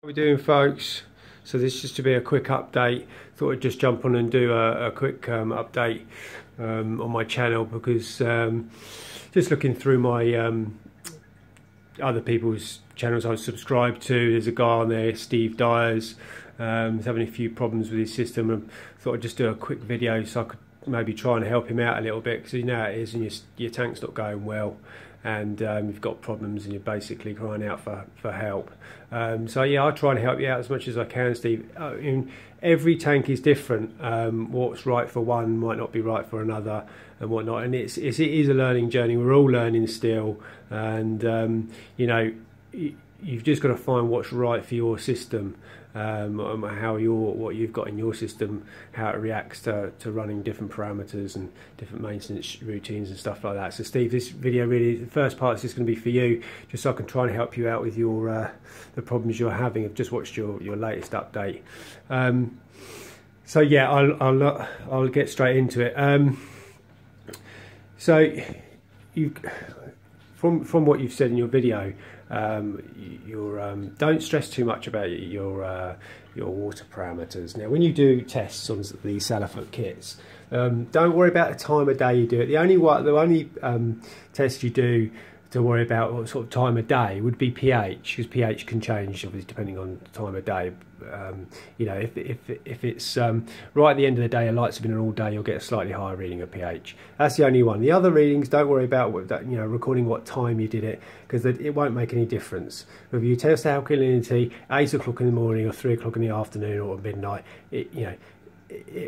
How we doing, folks? So this is just to be a quick update. Thought I'd just jump on and do a quick update on my channel, because just looking through my other people's channels I've subscribed to, there's a guy on there, Steve Dyers, he's having a few problems with his system, and thought I'd just do a quick video so I could maybe try and help him out a little bit, because you know how it is, and your tank's not going well, and you've got problems and you're basically crying out for help. So yeah, I'll try and help you out as much as I can, Steve. Every tank is different. What's right for one might not be right for another and whatnot, and it is a learning journey. We're all learning still, and you know, you've just got to find what's right for your system, what you've got in your system, how it reacts to running different parameters and different maintenance routines and stuff like that. So Steve, this video really, the first part is just going to be for you, just so I can try and help you out with your the problems you're having. I've just watched your latest update. So yeah, I'll get straight into it. So you, from what you've said in your video, don't stress too much about your water parameters. Now, when you do tests on these Salafoot kits, don't worry about the time of day you do it. The only test you do to worry about what sort of time of day would be pH, because pH can change obviously depending on the time of day. You know, if it's right at the end of the day, the lights have been on all day, you'll get a slightly higher reading of pH. That's the only one. The other readings, don't worry about you know, recording what time you did it, because it won't make any difference. Whether you test alkalinity 8 o'clock in the morning or 3 o'clock in the afternoon or midnight, it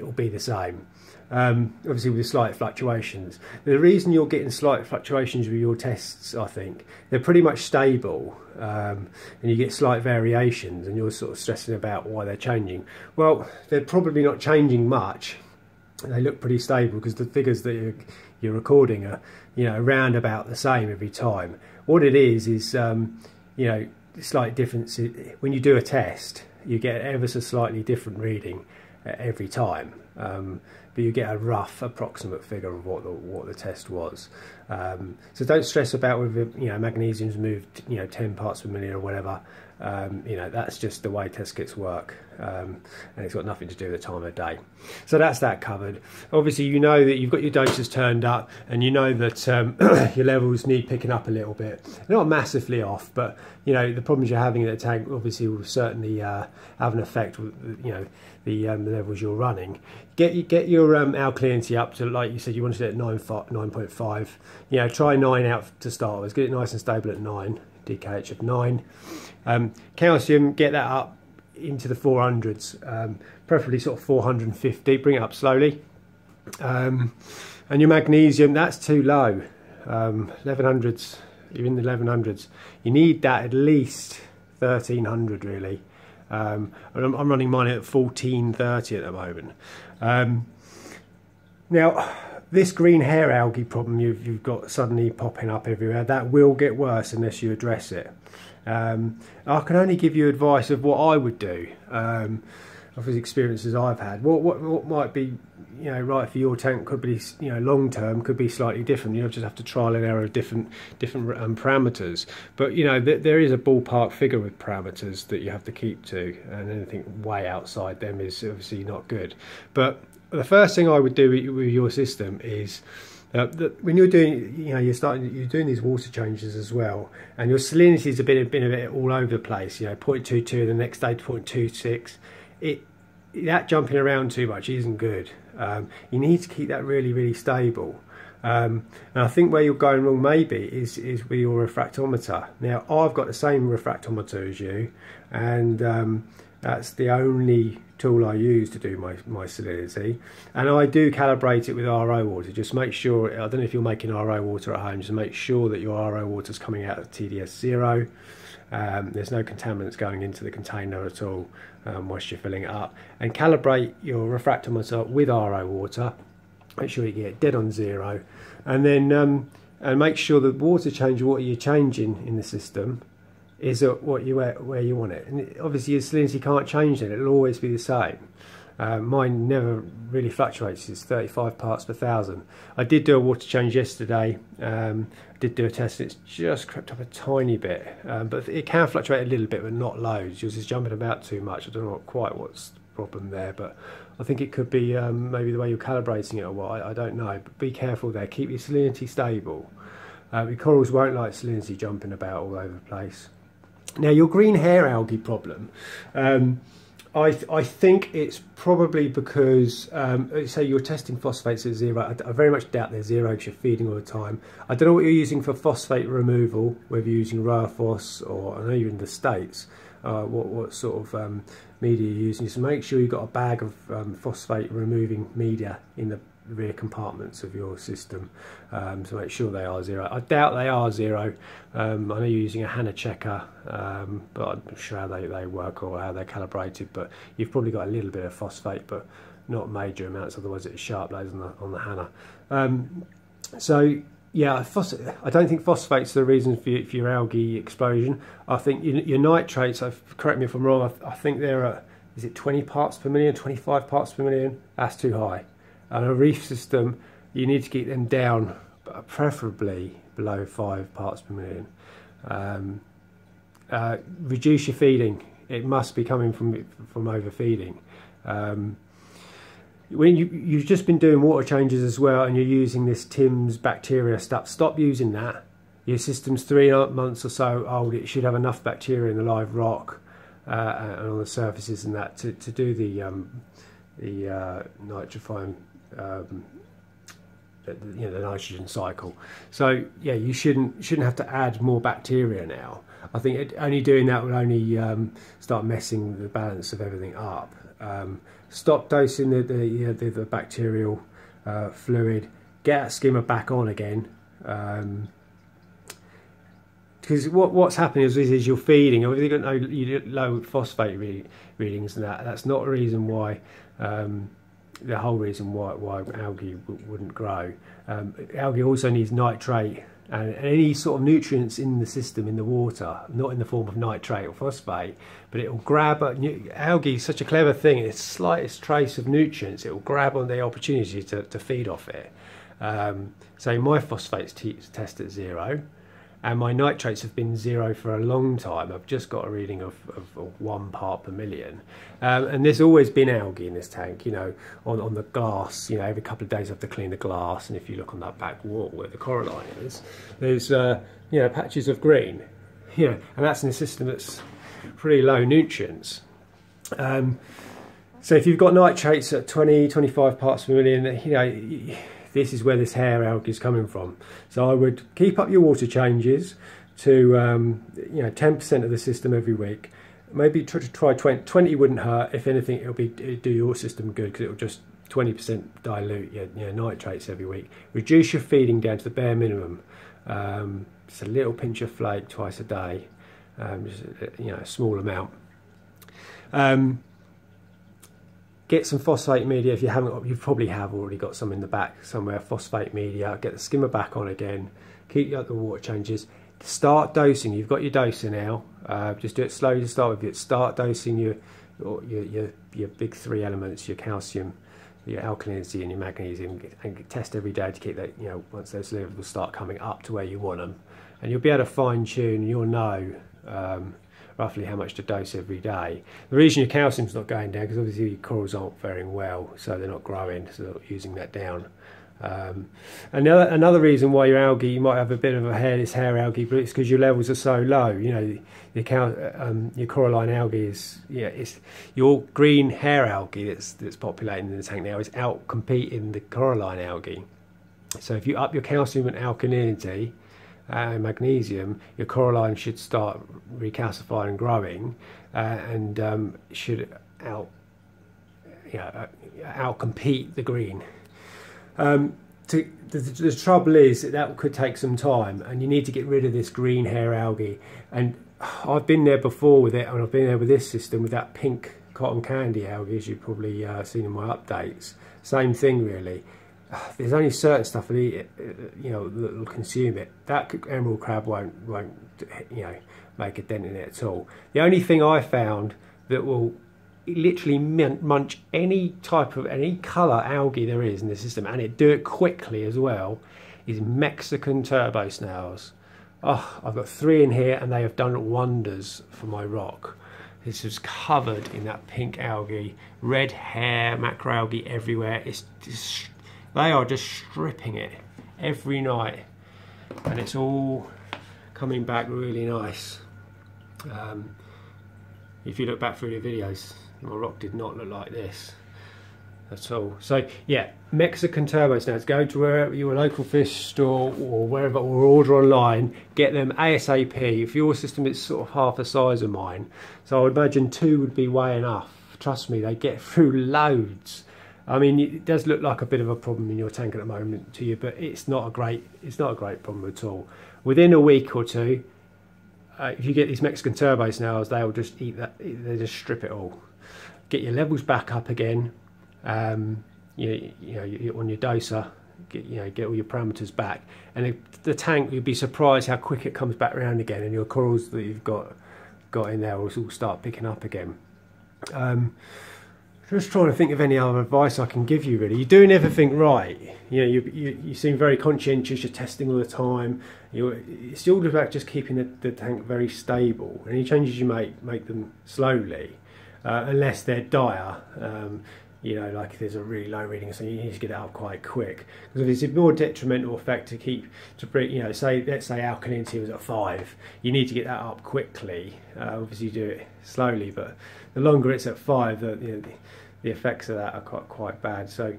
will be the same. Obviously with slight fluctuations. The reason you're getting slight fluctuations with your tests, I think, they're pretty much stable, and you get slight variations, and you're sort of stressing about why they're changing. Well, they're probably not changing much. They look pretty stable, because the figures that you're recording are, you know, around about the same every time. What it is you know, slight difference. When you do a test, you get ever so slightly different reading every time, but you get a rough approximate figure of what the test was. So don't stress about whether, you know, magnesium's moved, you know, 10 parts per million or whatever. You know, that's just the way test kits work, and it's got nothing to do with the time of day. So that's that covered. Obviously, you know that you've got your doses turned up, and you know that your levels need picking up a little bit. They're not massively off, but you know, the problems you're having in the tank obviously will certainly have an effect with, you know, the levels you're running. Get your alkalinity up to, like you said, you wanted it at 9.5. You know, try 9 out to start with. Get it nice and stable at 9. DKH of 9. Calcium, get that up into the 400s, preferably sort of 450. Bring it up slowly. And your magnesium, that's too low. 1100s, you're in the 1100s. You need that at least 1300 really. I'm running mine at 1430 at the moment. Now, this green hair algae problem you've got suddenly popping up everywhere, that will get worse unless you address it. I can only give you advice of what I would do, of the experiences I've had. What might be, you know, right for your tank could be, you know, long term could be slightly different. You just have to trial and error different parameters. But you know, there is a ballpark figure with parameters that you have to keep to, and anything way outside them is obviously not good. But the first thing I would do with your system is when you're doing, you know, you're doing these water changes as well, and your salinity's been a bit all over the place. You know, 0.22, the next day 0.26. That jumping around too much isn't good. You need to keep that really stable. And I think where you're going wrong maybe is with your refractometer. Now, I've got the same refractometer as you, and that's the only tool I use to do my salinity, and I do calibrate it with RO water. Just make sure, I don't know if you're making RO water at home, just make sure that your RO water is coming out of TDS 0. There's no contaminants going into the container at all whilst you're filling it up, and calibrate your refractometer with RO water. Make sure you get it dead on 0, and then and make sure the water change, what you're changing in the system, is at where you want it. And obviously your salinity can't change, then it'll always be the same. Mine never really fluctuates, it's 35 parts per thousand. I did do a water change yesterday, did do a test, it's just crept up a tiny bit, but it can fluctuate a little bit, but not loads. Yours is jumping about too much. I don't know quite what's the problem there, but I think it could be maybe the way you're calibrating it or what, I don't know. But be careful there, keep your salinity stable. Your corals won't like salinity jumping about all over the place. Now, your green hair algae problem, I think it's probably because, say you're testing phosphates at 0. I very much doubt they're 0 because you're feeding all the time. I don't know what you're using for phosphate removal, whether you're using Roaphos or, I know you're in the States, what sort of media you're using. So make sure you've got a bag of phosphate removing media in the rear compartments of your system, to make sure they are 0. I doubt they are 0. I know you're using a Hanna checker, but I'm not sure how they work or how they're calibrated, but you've probably got a little bit of phosphate, but not major amounts, otherwise it's sharp loads on the Hanna. So yeah, I don't think phosphate's the reason for your algae explosion. I think your nitrates, correct me if I'm wrong, I think they're at, is it 20 parts per million, 25 parts per million? That's too high. And a reef system, you need to keep them down, preferably below 5 parts per million. Reduce your feeding. It must be coming from overfeeding. When you've just been doing water changes as well, and you're using this Tim's bacteria stuff, stop using that. Your system's 3 months or so old. It should have enough bacteria in the live rock and on the surfaces and that to do the nitrifying, the nitrogen cycle. So yeah, you shouldn't have to add more bacteria now. I think only doing that will only start messing the balance of everything up. Stop dosing the bacterial fluid. Get that skimmer back on again. Because what's happening is you're feeding. Obviously, you've got low phosphate readings, and that's not a reason why. The whole reason why algae wouldn't grow. Algae also needs nitrate and any sort of nutrients in the system, in the water, not in the form of nitrate or phosphate, but it will grab. Algae is such a clever thing. It's the slightest trace of nutrients, it will grab on the opportunity to feed off it. So my phosphates test at 0. And my nitrates have been 0 for a long time. I've just got a reading of 1 part per million. And there's always been algae in this tank, on the glass. Every couple of days I have to clean the glass. And if you look on that back wall where the coralline is, there's, patches of green. And that's in a system that's pretty low nutrients. So if you've got nitrates at 20, 25 parts per million, this is where this hair algae is coming from. So I would keep up your water changes to 10% of the system every week. Maybe try 20. 20 wouldn't hurt. If anything, it'll do your system good, because it'll just 20% dilute your nitrates every week. Reduce your feeding down to the bare minimum. Just a little pinch of flake twice a day, just a small amount. Get some phosphate media if you haven't. You probably have already got some in the back somewhere. Phosphate media. Get the skimmer back on again. Keep up the water changes. Start dosing. You've got your doser now. Just do it slowly to start with. Start dosing your big 3 elements: your calcium, your alkalinity, and your magnesium. And test every day to keep that. Once those levels start coming up to where you want them, and you'll be able to fine tune. You'll know. Roughly how much to dose every day. The reason your calcium's not going down, because obviously your corals aren't faring well, so they're not growing, so they're not using that down. Another reason why your algae, you might have a bit of a hair algae, but it's because your levels are so low. Your coralline algae is, it's your green hair algae that's populating in the tank now is out competing the coralline algae. So if you up your calcium and alkalinity, magnesium, your coralline should start recalcifying and growing, and should outcompete the green. The trouble is that could take some time, and you need to get rid of this green hair algae. And I've been there before with it, and I've been there with this system with that pink cotton candy algae, as you've probably seen in my updates. Same thing really. There's only certain stuff that eat it, that will consume it. That emerald crab won't make a dent in it at all. The only thing I found that will literally munch any type of, any colour algae there is in the system, and it do it quickly as well, is Mexican turbo snails. Oh, I've got 3 in here and they have done wonders for my rock. This is covered in that pink algae, red hair, macroalgae everywhere. It's just, they are just stripping it every night, and it's all coming back really nice. If you look back through the videos, my rock did not look like this at all. So yeah, Mexican turbo snails, go to wherever your local fish store or wherever, or order online, get them ASAP. If your system is sort of half the size of mine, so I would imagine 2 would be way enough. Trust me, they get through loads. I mean, it does look like a bit of a problem in your tank at the moment to you, but it's not a great problem at all. Within a week or 2, if you get these Mexican turbo snails, they'll just eat that. They just strip it all. Get your levels back up again. You know, on your doser, get all your parameters back, and the tank, you'd be surprised how quick it comes back around again, and your corals that you've got in there will all start picking up again. Just trying to think of any other advice I can give you. Really, you're doing everything right. You know, you seem very conscientious. You're testing all the time. It's all about just keeping the tank very stable. Any changes you make them slowly, unless they're dire. You know, like if there's a really low reading, so you need to get it up quite quick. Because if it's a more detrimental effect to bring, you know, let's say alkalinity was at 5, you need to get that up quickly. Obviously, you do it slowly, but the longer it's at 5, the effects of that are quite bad. So,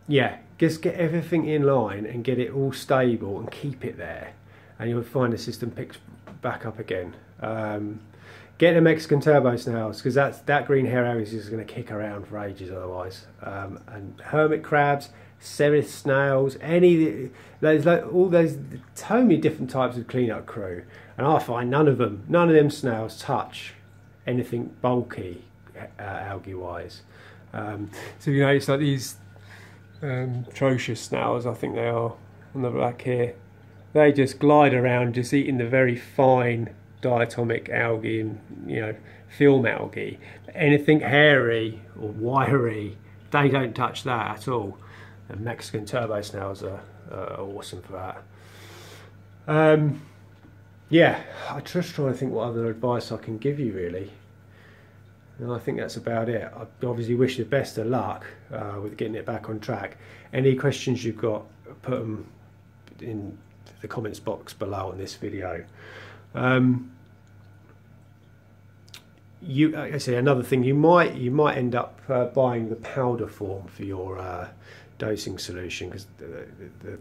yeah, just get everything in line and get it all stable and keep it there, and you'll find the system picks back up again. Get the Mexican turbo snails, because that green hair algae is just going to kick around for ages otherwise. And hermit crabs, serif snails, there's so many different types of cleanup crew, and I find none of them snails touch anything bulky algae wise. So you know, it's like these atrocious snails, I think they are, on the back here. They just glide around, just eating the very fine diatomic algae and, you know, film algae. Anything hairy or wiry, they don't touch that at all. And Mexican turbo snails are awesome for that. Yeah, I'm just trying to think what other advice I can give you, really. And I think that's about it. I obviously wish you the best of luck with getting it back on track. Any questions you've got, put them in the comments box below on this video. I say another thing, you might end up buying the powder form for your dosing solution, because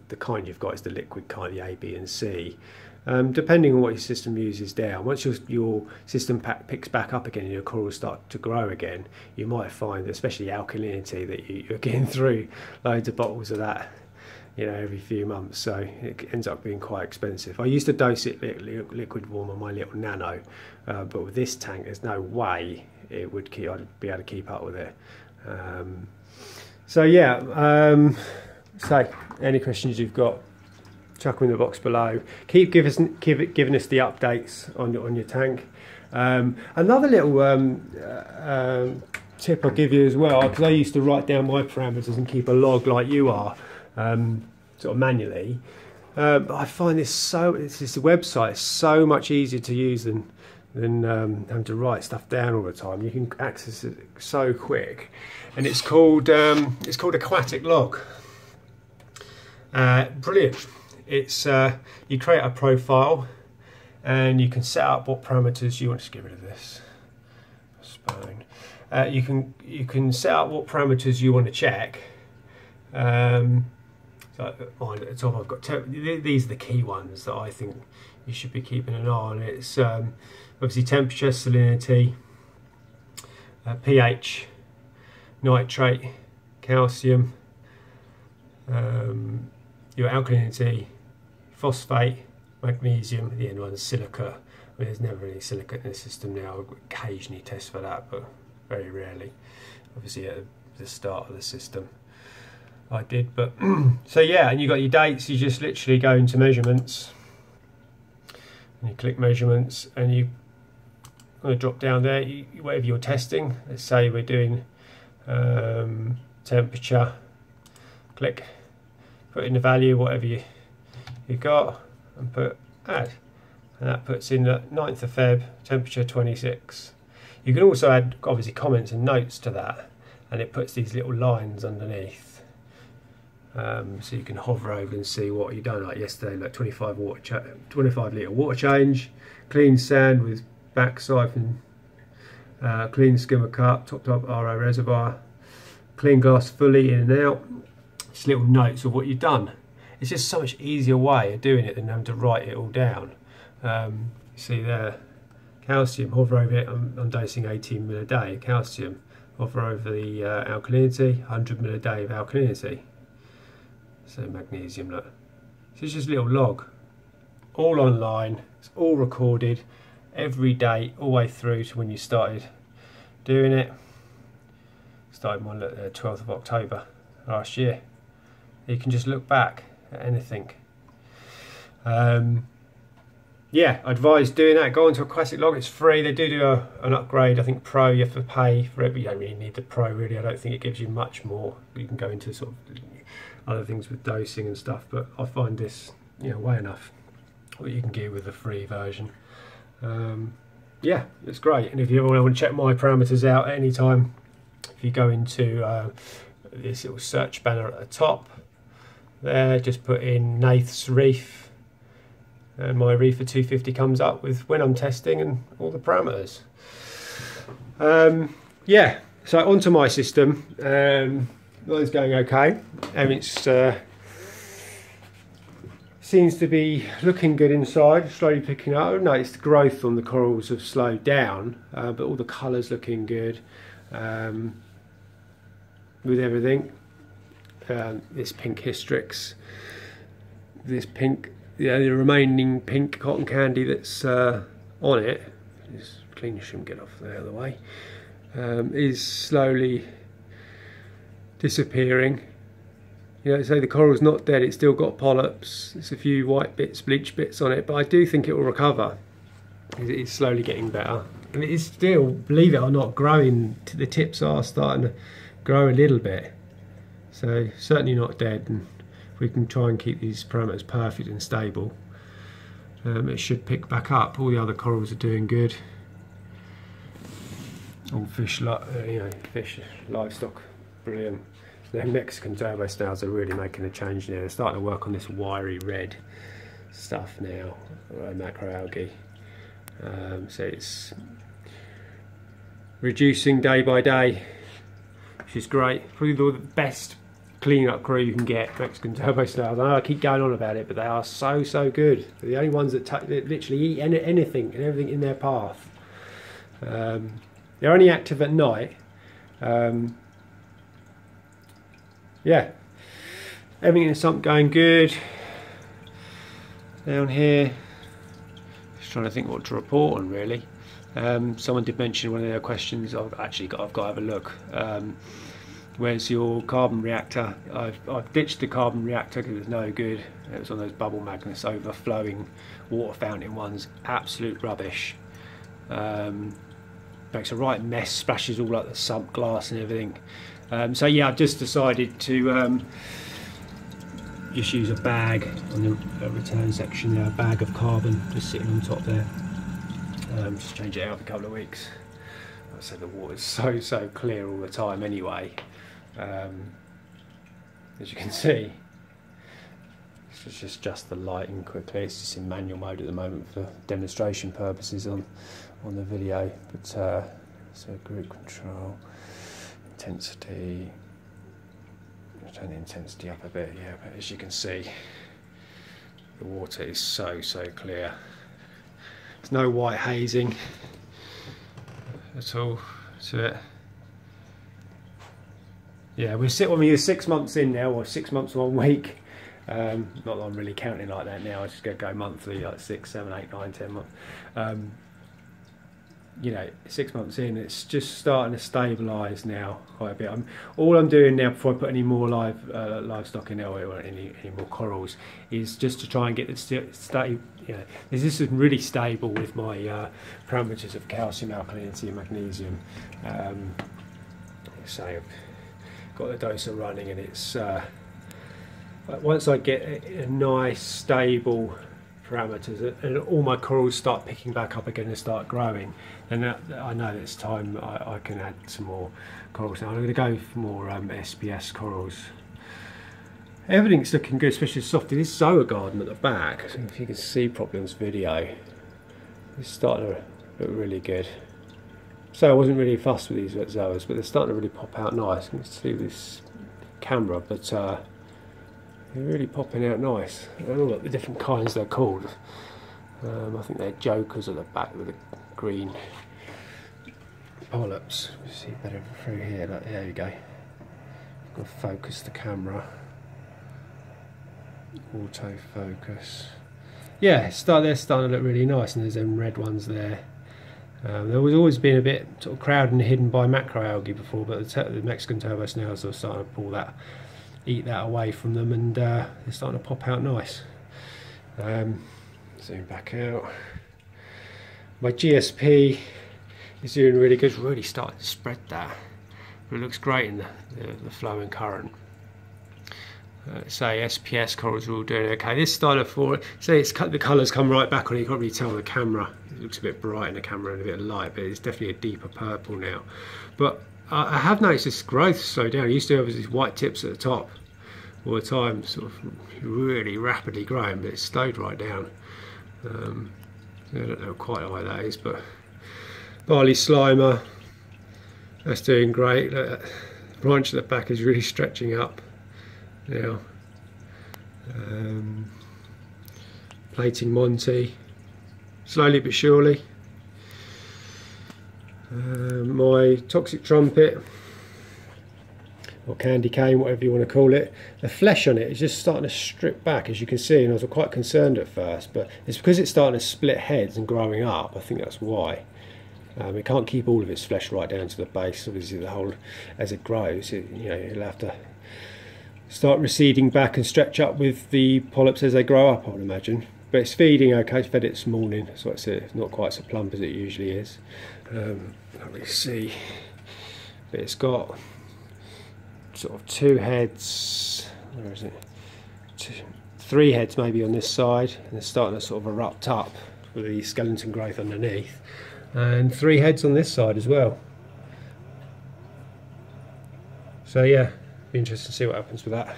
the kind you've got is the liquid kind, the A, B and C. Depending on what your system uses down, once your system picks back up again and your corals start to grow again, you might find, especially alkalinity, that you're getting through loads of bottles of that, you know, every few months. So it ends up being quite expensive. I used to dose it liquid warm on my little nano, but with this tank, there's no way I'd be able to keep up with it. So yeah, so any questions you've got, chuck them in the box below. Keep giving us the updates on your tank. Another little tip I'll give you as well, because I used to write down my parameters and keep a log like you are, sort of manually. I find this website is so much easier to use than having to write stuff down all the time. You can access it so quick, and it's called Aquatic Log. Brilliant. It's you create a profile, and you can set up what parameters you want. Just get rid of this spoon. You can set up what parameters you want to check. So mine at the top, I've got these are the key ones that I think you should be keeping an eye on. It's obviously temperature, salinity, pH, nitrate, calcium, your alkalinity, phosphate, magnesium. The end one's silica. I mean, there's never any silica in the system now. I occasionally test for that, but very rarely. Obviously at the start of the system I did, but so yeah, and you got your dates. You just literally go into measurements and you click measurements, and going to drop down there, whatever you're testing. Let's say we're doing temperature, click, put in the value, whatever you got, and put add. And that puts in the 9th of Feb, temperature 26. You can also add obviously comments and notes to that, and it puts these little lines underneath. So you can hover over and see what you've done. Like yesterday, like 25 litre water change, clean sand with back siphon, clean skimmer cup, top RO reservoir, clean glass fully in and out. Just little notes of what you've done. It's just so much easier way of doing it than having to write it all down. You see there, calcium, hover over it, I'm dosing 18 ml a day, calcium, hover over the alkalinity, 100 ml a day of alkalinity. So magnesium, look. So it's just a little log, all online, it's all recorded, every day, all the way through to when you started doing it. Started mine the 12th of October last year. You can just look back at anything. Yeah, I advise doing that. Go onto a classic log, it's free. They do an upgrade. I think Pro you have to pay for it, but you don't really need the Pro really. I don't think it gives you much more. You can go into sort of other things with dosing and stuff, but I find this, you know, way enough what you can get with the free version. Yeah, it's great. And if you ever want to check my parameters out at any time, if you go into this little search banner at the top there, just put in Nath's Reef, and my Reefer 250 comes up with when I'm testing and all the parameters. Yeah, so onto my system. Mine's going okay, and it's seems to be looking good inside, slowly picking up. I've noticed the growth on the corals have slowed down, but all the colours looking good with everything. This pink hystrix, this pink, yeah, the remaining pink cotton candy that's on it, just clean shouldn't get off the other way, is slowly disappearing. You know, so the coral's not dead, it's still got polyps, there's a few white bits, bleach bits on it, but I do think it will recover. It is slowly getting better, and it is still, believe it or not, growing. The tips are starting to grow a little bit, so certainly not dead. And if we can try and keep these parameters perfect and stable, it should pick back up. All the other corals are doing good. All fish, you know, fish, livestock, brilliant. The Mexican turbo snails are really making a change now. They're starting to work on this wiry red stuff now, macroalgae. So it's reducing day by day, which is great. Probably the best clean-up crew you can get, Mexican turbo snails. I know I keep going on about it, but they are so so good. They're the only ones that literally eat anything and everything in their path. They're only active at night. Yeah, everything in the sump going good. Down here, just trying to think what to report on really. Someone did mention one of their questions. I've got to have a look. Where's your carbon reactor? I've ditched the carbon reactor because it's no good. It was on those bubble magnets, overflowing water fountain ones. Absolute rubbish. Makes a right mess, splashes all like the sump glass and everything. So yeah, I've just decided to just use a bag on the return section there, a bag of carbon just sitting on top there. Just change it out every couple of weeks. Like I said, the water's so clear all the time anyway. As you can see, let's just adjust the lighting quickly. It's just in manual mode at the moment for demonstration purposes on the video. But so group control, intensity. Turn the intensity up a bit, yeah. But as you can see, the water is so clear. There's no white hazing at all to it. Yeah, we're 6 months in now, or 6 months 1 week. Not that I'm really counting like that now. I just go monthly, like 6, 7, 8, 9, 10 months. You know, 6 months in, it's just starting to stabilise now quite a bit. All I'm doing now before I put any more livestock in there or any more corals is just to try and get it yeah, this is really stable with my parameters of calcium, alkalinity, and magnesium. So I've got the doser running, and it's once I get a nice stable parameters and all my corals start picking back up again and start growing, then I know that it's time I can add some more corals. Now I'm going to go for more SPS corals. Everything's looking good, especially Softy. This Zoa garden at the back, I don't know if you can see properly on this video, it's starting to look really good. So I wasn't really fussed with these Zoas, but they're starting to really pop out nice. You can see this camera, but they're really popping out nice. I don't know what the different kinds they're called. I think they're jokers at the back with the green polyps. You see better through here. There you go. I've got to focus the camera. Autofocus. Yeah, they're starting to look really nice, and there's them red ones there. There was always been a bit sort of crowded and hidden by macroalgae before, but the Mexican turbo snails are starting to pull that, eat that away from them, and they're starting to pop out nice. Zoom back out. My GSP is doing really good. It's really starting to spread that, but it looks great in the flowing current. Say SPS corals are all doing okay. This stylophora, say the colours come right back on it. You can't really tell on the camera. It looks a bit bright in the camera and a bit light, but it's definitely a deeper purple now. But I have noticed this growth slow down. I used to have these white tips at the top all the time, sort of really rapidly growing, but it's slowed right down. I don't know quite why that is, but barley slimer, that's doing great. Look, the branch at the back is really stretching up now. Plating Monty, slowly but surely. My toxic trumpet, or candy cane, whatever you want to call it, the flesh on it is just starting to strip back, as you can see, and I was quite concerned at first, but it's because it's starting to split heads and growing up. I think that's why. It can't keep all of its flesh right down to the base. Obviously the whole, as it grows, it'll have to start receding back and stretch up with the polyps as they grow up, I would imagine. But it's feeding okay. It's fed it this morning, so it's not quite so plump as it usually is. Can't really see, but it's got sort of two heads. Where is it? Three heads maybe on this side, and it's starting to sort of erupt up with the skeleton growth underneath, and three heads on this side as well. So yeah, be interesting to see what happens with that.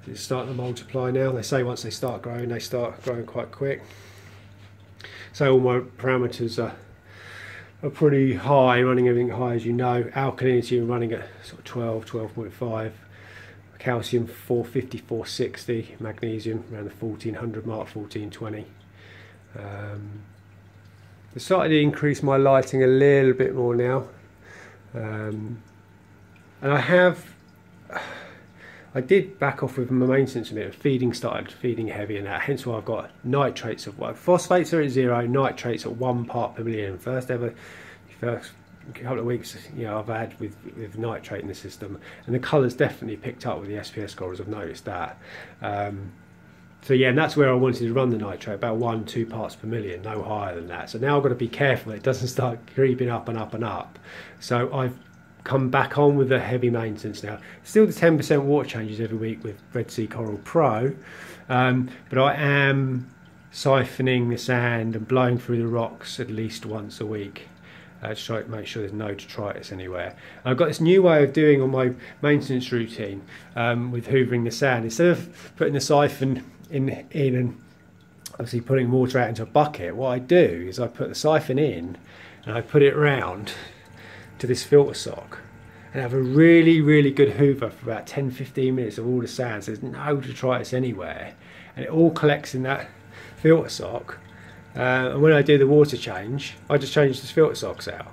It's starting to multiply now. They say once they start growing, they start growing quite quick. So all my parameters are pretty high, running everything high, as you know. Alkalinity I'm running at sort of 12, 12.5. Calcium 450, 460. Magnesium around the 1400 mark, 1420. I started to increase my lighting a little bit more now. And I did back off with my maintenance a bit. Started feeding heavy and that, hence why I've got nitrates of phosphates are at 0, nitrates at 1 part per million. First couple of weeks, I've had with nitrate in the system, and the colours definitely picked up with the SPS corals. I've noticed that. So yeah, and that's where I wanted to run the nitrate, about 1-2 parts per million, no higher than that. So now I've got to be careful it doesn't start creeping up and up and up. So I've come back on with the heavy maintenance now. Still the 10% water changes every week with Red Sea Coral Pro, but I am siphoning the sand and blowing through the rocks at least once a week to try to make sure there's no detritus anywhere. I've got this new way of doing on my maintenance routine with hoovering the sand. Instead of putting the siphon in and obviously putting water out into a bucket, what I do is I put the siphon in and I put it round to this filter sock and have a really good hoover for about 10-15 minutes of all the sand, so there's no detritus anywhere, and it all collects in that filter sock. And when I do the water change, I just change the filter socks out,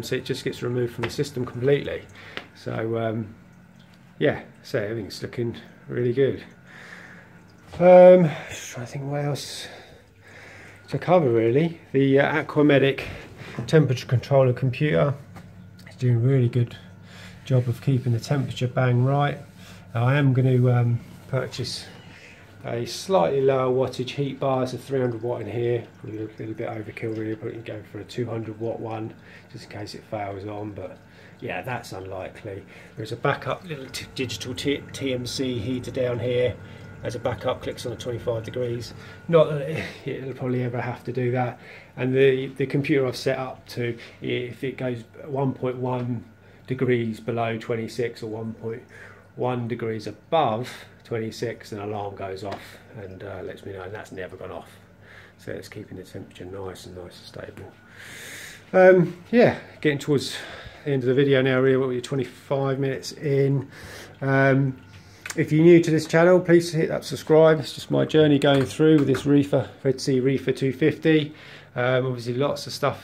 so it just gets removed from the system completely. So yeah, so everything's looking really good. Just trying to think what else to cover really. The Aquamedic temperature controller computer is doing a really good job of keeping the temperature bang right. I am going to purchase a slightly lower wattage heat bar. It's a 300 watt in here, probably a little bit overkill really, but you can go for a 200 watt one just in case it fails on, but yeah, that's unlikely. There's a backup little digital TMC heater down here as a backup, clicks on at 25 degrees. Not that it'll probably ever have to do that. And the computer I've set up to, if it goes 1.1 degrees below 26 or 1.1 degrees above 26, an alarm goes off and lets me know, and that's never gone off. So it's keeping the temperature nice and stable. Yeah, getting towards the end of the video now, really. We're 25 minutes in. If you're new to this channel, please hit that subscribe. It's just my journey going through with this reefer, Sea REEFER 250. Obviously lots of stuff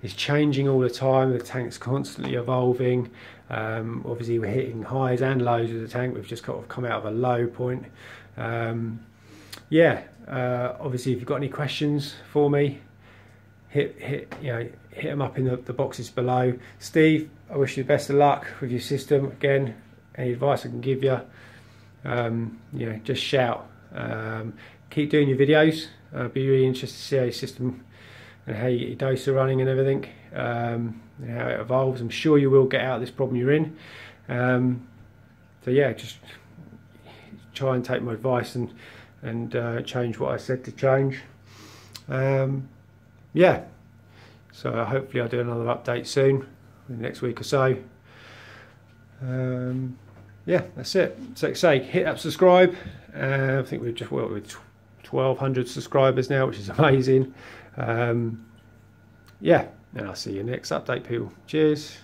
is changing all the time. The tank's constantly evolving. Obviously we're hitting highs and lows with the tank. We've just kind of come out of a low point. Yeah, obviously if you've got any questions for me, hit them up in the boxes below. Steve, I wish you the best of luck with your system. Again, any advice I can give you, just shout. Keep doing your videos. I'd be really interested to see how your system and how you get your doser running and everything, and how it evolves. I'm sure you will get out of this problem you're in. So yeah, just try and take my advice and change what I said to change. Yeah, so hopefully I'll do another update soon, in the next week or so. Yeah, that's it. So like I say, hit that subscribe. I think we've just worked with 1,200 subscribers now, which is amazing. Yeah, and I'll see you next update, people. Cheers.